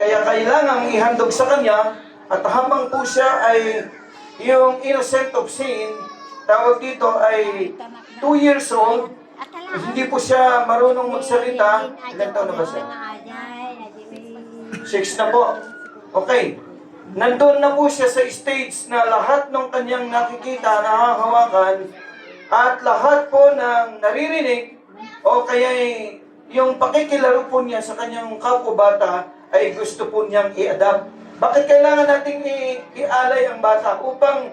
Kaya kailangang ihandog sa kanya at habang po siya ay yung innocent of sin, tawag dito ay 2 years old, hindi po siya marunong magsalita. Ilan taon na ba siya? 6 na po. Okay. Nandun na po siya sa stage na lahat ng kanyang nakikita, nahahawakan, at lahat po ng naririnig, o kaya yung pakikilaro po niya sa kanyang kapwa-bata ay gusto po niyang i-adapt. Bakit kailangan nating i-alay ang bata? Upang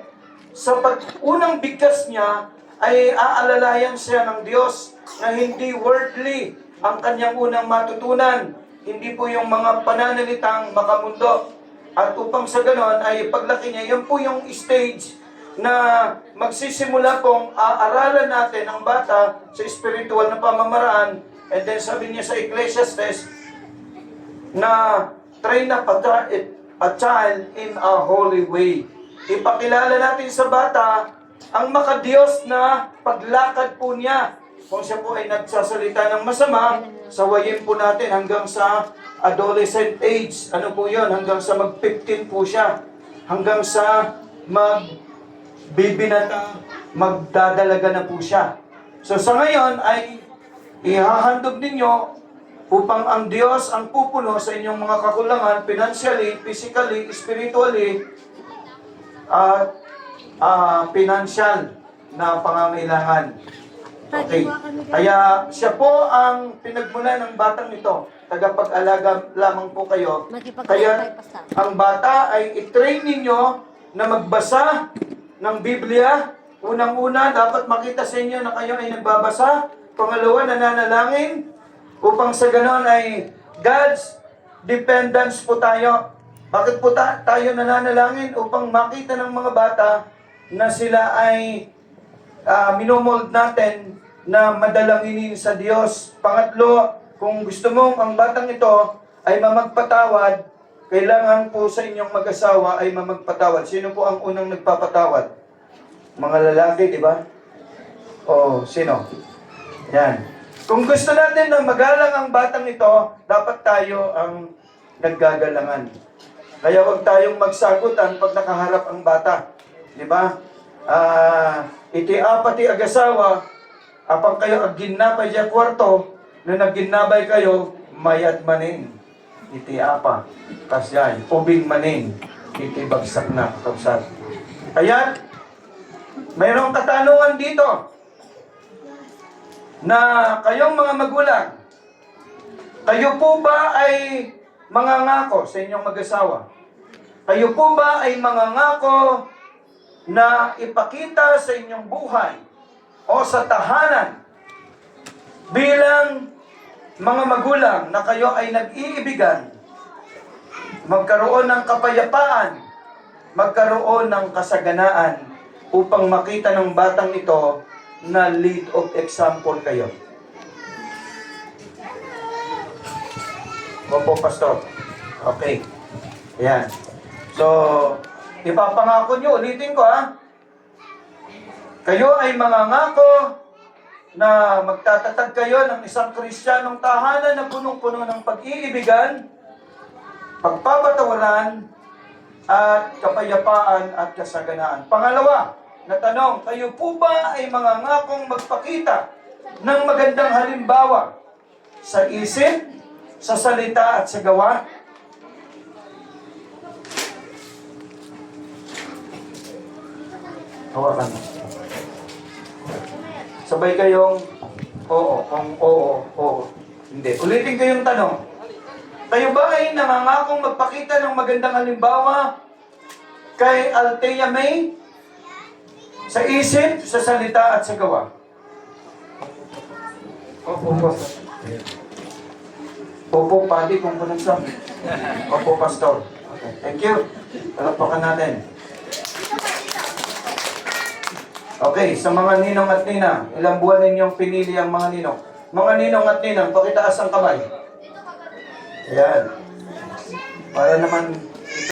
sa unang bigkas niya ay aalalayan siya ng Diyos na hindi worldly ang kanyang unang matutunan. Hindi po yung mga pananalitang makamundo. At upang sa ganon ay paglaki niya, yun po yung stage na magsisimula pong aaralan natin ang bata sa spiritual na pamamaraan. And then sabi niya sa Ecclesiastes na train up a child in a holy way. Ipakilala natin sa bata ang makadiyos na paglakad po niya. Kung siya po ay nagsasalita ng masama, sawayin po natin hanggang sa adolescent age. Ano po yun? Hanggang sa mag-15 po siya. Hanggang sa magbibinata, magdadalaga na po siya. So sa ngayon ay ihahandog ninyo upang ang Diyos ang pupuno sa inyong mga kakulangan, financially, physically, spiritually, at financial na pangangailangan. Okay. Kaya siya po ang pinagmula ng batang ito. Tagapag-alaga lamang po kayo. Kaya ang bata ay i-train ninyo na magbasa ng Biblia. Unang-una, dapat makita sa inyo na kayo ay nagbabasa. Pangalawa, nananalangin. Upang sa ganon ay God's dependence po tayo. Bakit po tayo nananalangin? Upang makita ng mga bata na sila ay minomold natin na madalanginin sa Diyos. Pangatlo, kung gusto mong ang batang ito ay mamagpatawad, kailangan po sa inyong mag-asawa ay mamagpatawad. Sino po ang unang nagpapatawad? Mga lalaki, di ba? O, sino? Yan. Kung gusto natin na magalang ang batang ito, dapat tayo ang naggagalangan. Kaya huwag tayong magsagutan pag nakaharap ang bata. Di ba? Iti apati agasawa, apang kayo agginapay siya kwarto, na nagginabay kayo, mayat manin. Iti apa. Kasyan, ubing manin. Iti bagsak na, kapsat. Kaya, mayroong katanungan dito, na kayong mga magulang, kayo po ba ay mangangako sa inyong mag-asawa? Kayo po ba ay mangangako na ipakita sa inyong buhay o sa tahanan bilang mga magulang na kayo ay nag-iibigan, magkaroon ng kapayapaan, magkaroon ng kasaganaan upang makita ng batang ito na lead of example kayo? Opo, Pastor. Okay. Ayan. So, ipapangako nyo, ulitin ko kayo ay mangangako na magtatatag kayo ng isang Kristiyanong tahanan na punong-puno ng pag-iibigan, pagpapatawaran, at kapayapaan at kasaganaan. Pangalawa, na tanong, kayo po ba ay mangangakong magpakita ng magandang halimbawa sa isip, sa salita at sa gawa? Hawakan mo. Sabay kayong oo, kung oo. Hindi. Ulitin ko yung tanong. Kayo ba ay nangangakong magpakita ng magandang halimbawa kay Althea May? Sa isip, sa salita at sa gawa? Opo, Pastor. Opo, Padi, kung kunang Opo, Pastor. Okay. Thank you. Palakpakan natin. Okay, sa mga ninong at nina, ilang buwan ninyong pinili ang mga ninong? Mga ninong at ninang, pakitaas ang kamay. Ayan. Para naman